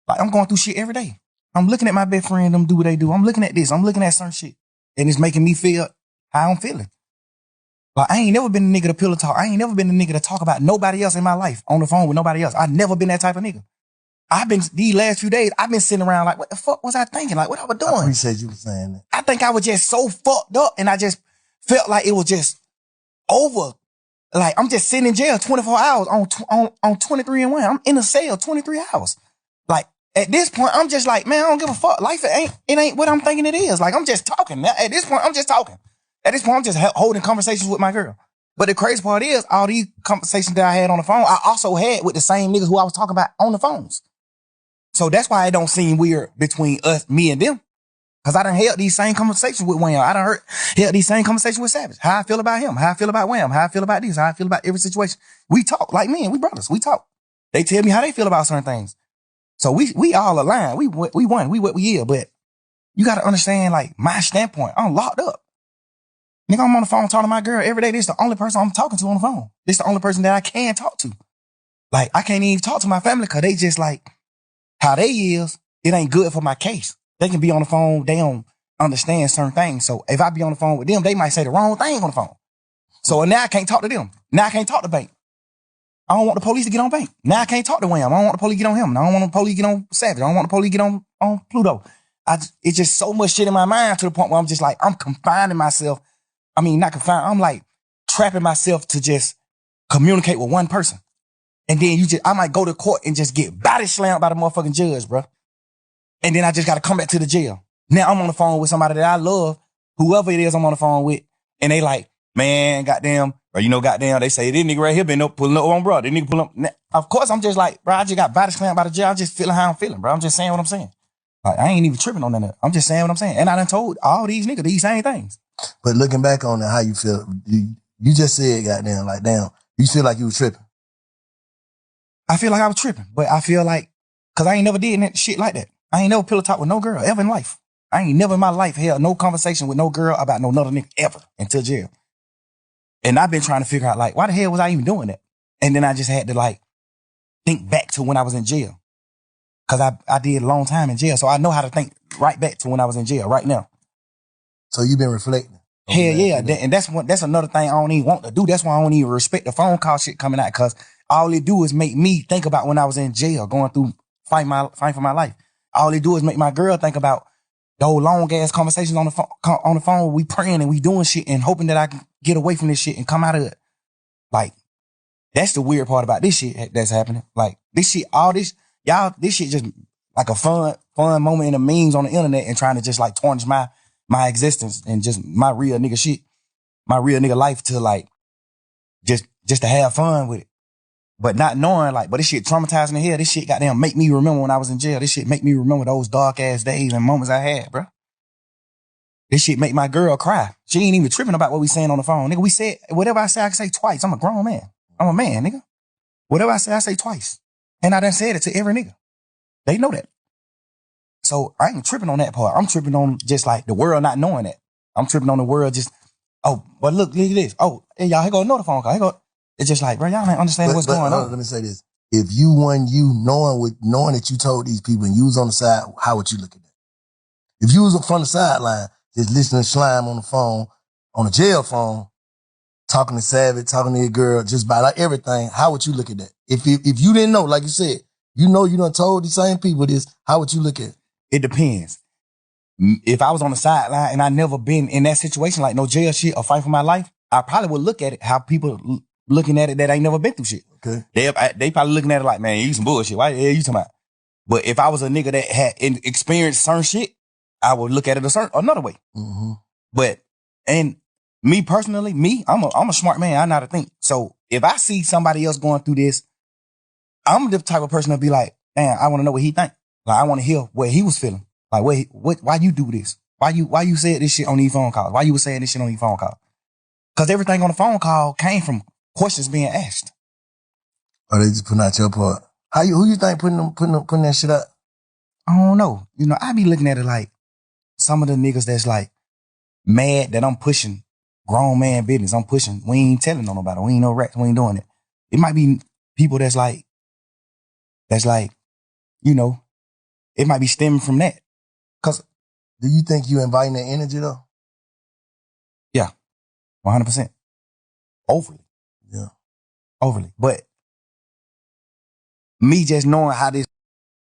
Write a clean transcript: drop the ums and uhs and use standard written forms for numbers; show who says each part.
Speaker 1: Like, I'm going through shit every day. I'm looking at my best friend, them do what they do. I'm looking at this. I'm looking at certain shit. And it's making me feel how I'm feeling. Like, I ain't never been a nigga to pillow talk. I ain't never been a nigga to talk about nobody else in my life on the phone with nobody else. I never been that type of nigga. These last few days, I've been sitting around like, what the fuck was I thinking? Like, what I was doing?
Speaker 2: I appreciate you saying that.
Speaker 1: I think I was just so fucked up and I just felt like it was just over. Like, I'm just sitting in jail 24 hours on 23 and 1. I'm in a cell 23 hours. Like, at this point, I'm just like, man, I don't give a fuck. Life, it ain't what I'm thinking it is. Like, I'm just talking. At this point, I'm just talking. At this point, I'm just holding conversations with my girl. But the crazy part is, all these conversations that I had on the phone, I also had with the same niggas who I was talking about on the phones. So that's why it don't seem weird between us, me and them. Cause I done held these same conversations with Wham. I done held these same conversations with Savage. How I feel about him, how I feel about Wham, how I feel about this, how I feel about every situation. We talk like men, we brothers, we talk. They tell me how they feel about certain things. So we all align. We won. We what we is. But you got to understand, like, my standpoint. I'm locked up. Nigga, I'm on the phone talking to my girl every day. This is the only person I'm talking to on the phone. This is the only person that I can talk to. Like, I can't even talk to my family because they just like, how they is, it ain't good for my case. They can be on the phone. They don't understand certain things. So if I be on the phone with them, they might say the wrong thing on the phone. So now I can't talk to them. Now I can't talk to Bank. I don't want the police to get on Bank. Now I can't talk to Wham. I don't want the police to get on him. I don't want the police to get on Savage. I don't want the police to get on Pluto. It's just so much shit in my mind to the point where I'm just like, I'm confining myself. I mean, not confined. I'm like trapping myself to just communicate with one person. And then I might go to court and just get body slammed by the motherfucking judge, bro. And then I just got to come back to the jail. Now I'm on the phone with somebody that I love, whoever it is I'm on the phone with. And they like, man, goddamn, or goddamn, they say, this nigga right here been up pulling up on bro. This nigga pull up. Now, of course, I'm just like, bro, I just got body slammed by the jail. I'm just feeling how I'm feeling, bro. I'm just saying what I'm saying. Like, I ain't even tripping on that. I'm just saying what I'm saying. And I done told all these niggas these same things.
Speaker 2: But looking back on it, how you feel? You just said, goddamn, like, damn, you feel like you was tripping.
Speaker 1: I feel like I was tripping, but I feel like, cause I ain't never did that shit like that. I ain't never pillow talk with no girl ever in life. I ain't never in my life held no conversation with no girl about no another nigga ever until jail. And I've been trying to figure out, like, why the hell was I even doing that? And then I just had to, like, think back to when I was in jail. Cause I did a long time in jail. So I know how to think right back to when I was in jail right now.
Speaker 2: So you've been reflecting.
Speaker 1: Hell yeah. And that's another thing I don't even want to do. That's why I don't even respect the phone call shit coming out. Cause all it do is make me think about when I was in jail, going through fighting for my life. All it do is make my girl think about those long ass conversations on the phone. We praying and we doing shit and hoping that I can get away from this shit and come out of it. Like, that's the weird part about this shit that's happening. Like, this shit, this shit just like a fun moment in the memes on the internet and trying to just like tarnish my existence and just my real nigga shit, my real nigga life to like, just to have fun with it. But not knowing, like, but this shit traumatizing the hell. This shit goddamn make me remember when I was in jail. This shit make me remember those dark ass days and moments I had, bro. This shit make my girl cry. She ain't even tripping about what we saying on the phone. Nigga, we said, whatever I say, I can say twice. I'm a grown man. I'm a man, nigga. Whatever I say twice. And I done said it to every nigga. They know that. So I ain't tripping on that part. I'm tripping on just like the world not knowing that. I'm tripping on the world just, oh, but look at this. Oh, hey, y'all, here go another phone call. Here go. It's just like, bro, y'all ain't understanding what's going on.
Speaker 2: Let me say this. If you won knowing that you told these people and you was on the side, how would you look at that? If you was from the sideline, just listening to Slime on the phone, on the jail phone, talking to Savage, talking to your girl, just by like everything, how would you look at that? If you didn't know, like you said, you done told these same people this, how would you look at it?
Speaker 1: It depends. If I was on the sideline and I never been in that situation, like no jail shit or fight for my life, I probably would look at it how people looking at it that ain't never been through shit.
Speaker 2: Okay.
Speaker 1: They probably looking at it like, man, you some bullshit. Why the hell you talking about? But if I was a nigga that had experienced certain shit, I would look at it another way.
Speaker 2: Mm-hmm.
Speaker 1: But, and me personally, I'm a smart man. I know how to think. So if I see somebody else going through this, I'm the type of person to be like, man, I want to know what he think. Like, I want to hear what he was feeling. Like, why you do this? Why you said this shit on these phone calls? Why you was saying this shit on these phone calls? Cause everything on the phone call came from questions being asked.
Speaker 2: Or they just putting out your part. Who you think putting that shit out?
Speaker 1: I don't know. I be looking at it like some of the niggas that's like mad that I'm pushing grown man business. I'm pushing. We ain't telling on nobody. We ain't no rats. We ain't doing it. It might be people that's like, it might be stemming from that. Cause
Speaker 2: Do you think you inviting that energy though?
Speaker 1: yeah, 100%. Overly.
Speaker 2: Yeah.
Speaker 1: Overly. But me just knowing how this